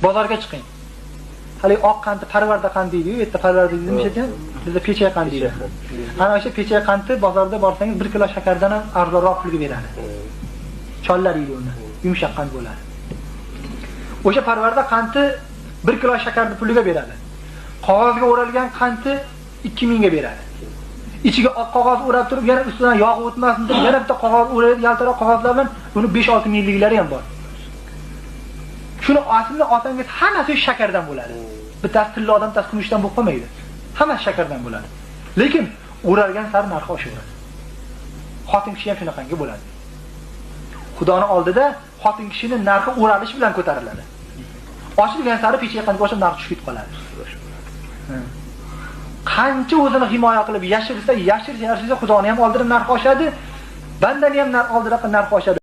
Bozorga chiqing. Hali oq qanti parvarda qand deydi, u yerda parvarda deydi ekan, bizda pechay qand deydi. Ana o'sha pechay qanti bozorda borsangiz 1 kilo shakardan ham arzonroq pulga beradi. Chollar yeydi uni, yumshoq qand bo'ladi. O'sha parvarda qanti 1 kilo shakarni puliga beradi. Qog'ozga o'ralgan qanti 2000 ga beradi. Ichiga oq qog'oz o'rab turib, yana ustidan yog' o'tmasin deb yana bitta qog'oz o'rab, yaltiroq qog'ozlar bilan uni 5-6 mingliklari ham bor. Shuni aslida olsangiz hammasi shakardan bo'ladi. Bittasi tillodan, bittasi kumushdan bo'lib qolmaydi. Hammasi shakardan bo'ladi. Lekin o'ralgan sari narxi oshaveradi. Xotin kishi ham shunaqangi bo'ladi. Xudoning oldida xotin kishining narxi o'ralish bilan ko'tariladi. Ochilgan sari pechay qandga o'xshab narxi tushib qoladi. Qancha o'zini himoya qilib yashirsa, Xudoning ham oldida narxi oshadi, bandani ham oldida narxi oshadi.